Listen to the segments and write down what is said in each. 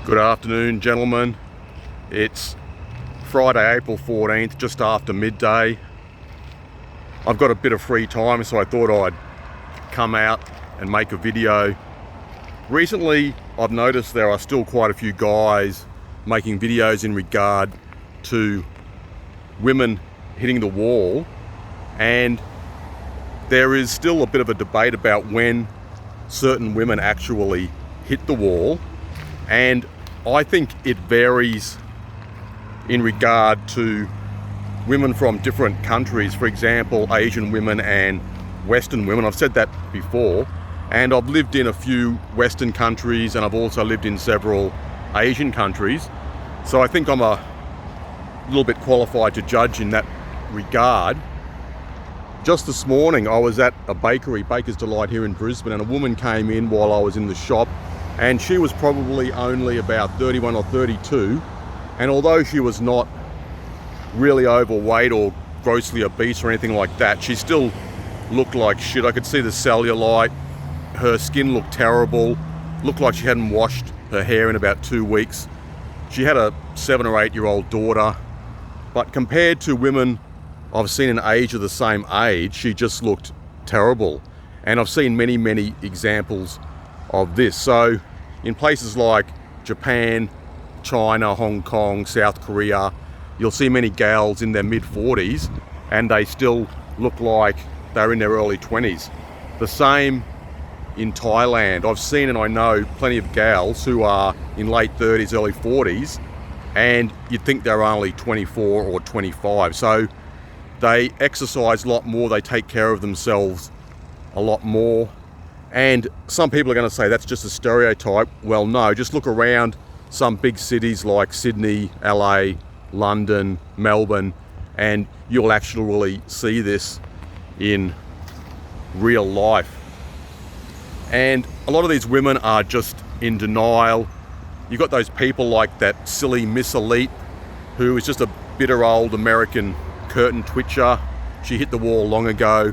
Good afternoon, gentlemen. It's Friday, April 14th, just after midday. I've got a bit of free time, so I thought I'd come out and make a video. Recently, I've noticed there are still quite a few guys making videos in regard to women hitting the wall, and there is still a bit of a debate about when certain women actually hit the wall, and I think it varies in regard to women from different countries. For example, Asian women and Western women. I've said that before, and I've lived in a few Western countries and I've also lived in several Asian countries, so I think I'm a little bit qualified to judge in that regard. Just this morning I was at a bakery, Baker's Delight here in Brisbane, and a woman came in while I was in the shop, and she was probably only about 31 or 32, and although she was not really overweight or grossly obese or anything like that, she still looked like shit. I could see the cellulite, her skin looked terrible, looked like she hadn't washed her hair in about 2 weeks. She had a 7 or 8 year old daughter, but compared to women I've seen in Asia the same age, she just looked terrible. And I've seen many examples of this. So in places like Japan, China, Hong Kong, South Korea, you'll see many gals in their mid-40s and they still look like they're in their early 20s. The same in Thailand. I've seen and I know plenty of gals who are in late 30s, early 40s, and you'd think they're only 24 or 25. So they exercise a lot more, they take care of themselves a lot more. And some people are going to say that's just a stereotype. Well, no, just look around some big cities like Sydney, LA, London, Melbourne, and you'll actually really see this in real life. And a lot of these women are just in denial. You've got those people like that silly Miss Elite, who is just a bitter old American curtain twitcher. She hit the wall long ago.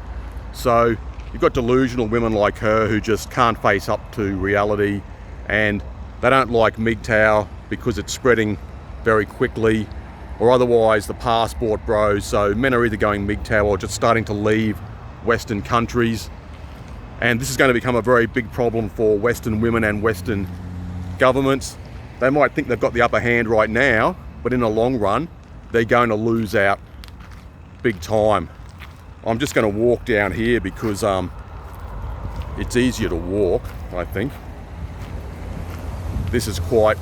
So you've got delusional women like her who just can't face up to reality, and they don't like MGTOW because it's spreading very quickly, or otherwise the passport bros. So men are either going MGTOW or just starting to leave Western countries, and this is going to become a very big problem for Western women and Western governments. They might think they've got the upper hand right now, but in the long run they're going to lose out big time. I'm just going to walk down here because it's easier to walk, I think. This is quite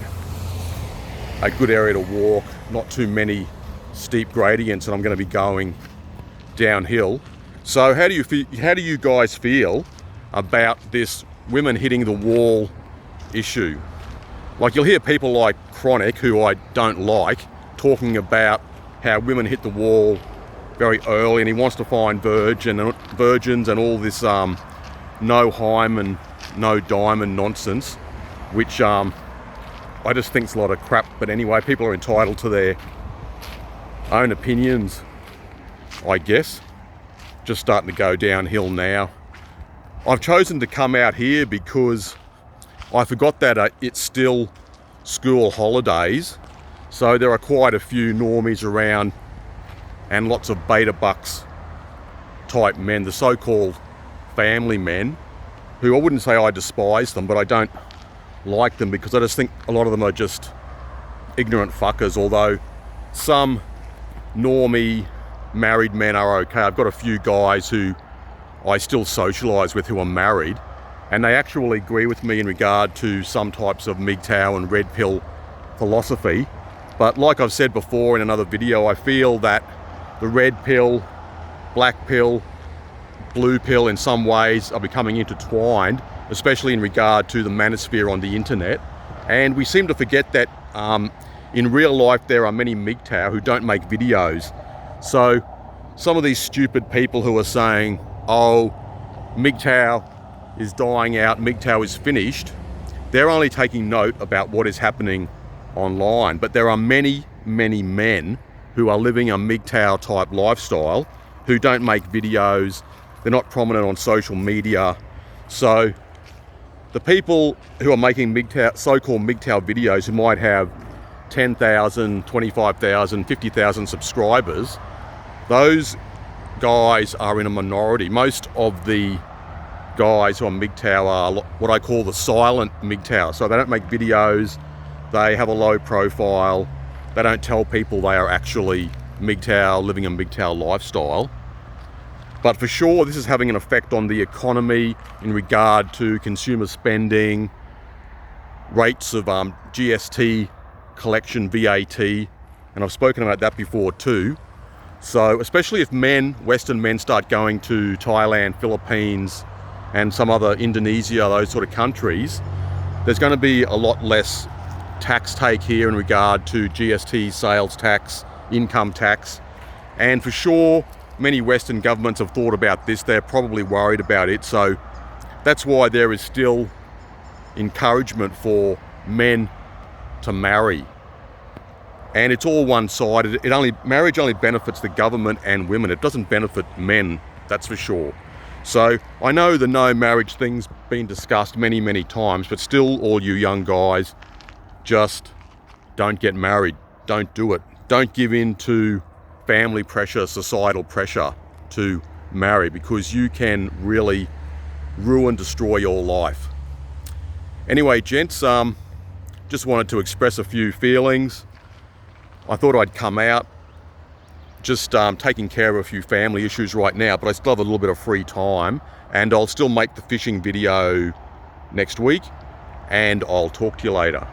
a good area to walk, not too many steep gradients, and I'm going to be going downhill. So how do you guys feel about this women hitting the wall issue? Like, you'll hear people like Chronic, who I don't like, talking about how women hit the wall very early, and he wants to find virgins and all this no hymen, no diamond nonsense, which I just think's a lot of crap. But anyway, people are entitled to their own opinions, I guess. Just starting to go downhill now. I've chosen to come out here because I forgot that it's still school holidays, so there are quite a few normies around and lots of beta bucks type men, the so-called family men, who I wouldn't say I despise them, but I don't like them because I just think a lot of them are just ignorant fuckers. Although some normie married men are okay. I've got a few guys who I still socialise with who are married, and they actually agree with me in regard to some types of MGTOW and red pill philosophy. But like I've said before in another video, I feel that the red pill, black pill, blue pill in some ways are becoming intertwined, especially in regard to the manosphere on the internet. And we seem to forget that in real life there are many MGTOW who don't make videos. So some of these stupid people who are saying, oh, MGTOW is dying out, MGTOW is finished, they're only taking note about what is happening online. But there are many men who are living a MGTOW type lifestyle who don't make videos, they're not prominent on social media. So the people who are making MGTOW, so-called MGTOW videos, who might have 10,000, 25,000, 50,000 subscribers, those guys are in a minority. Most of the guys who are MGTOW are what I call the silent MGTOW. So they don't make videos, they have a low profile, they don't tell people they are actually MGTOW, living a MGTOW lifestyle. But for sure, this is having an effect on the economy in regard to consumer spending, rates of GST collection, VAT, and I've spoken about that before too. So especially if men, Western men, start going to Thailand, Philippines, and some other Indonesia, those sort of countries, there's going to be a lot less tax take here in regard to GST, sales tax, income tax, and for sure, many Western governments have thought about this. They're probably worried about it. So that's why there is still encouragement for men to marry. And it's all one-sided. Marriage only benefits the government and women. It doesn't benefit men, that's for sure. So I know the no marriage thing's been discussed many, many times, but still, all you young guys, just don't get married. Don't do it. Don't give in to family pressure, societal pressure to marry, because you can really destroy your life. Anyway, gents, just wanted to express a few feelings. I thought I'd come out, just taking care of a few family issues right now, but I still have a little bit of free time, and I'll still make the fishing video next week, and I'll talk to you later.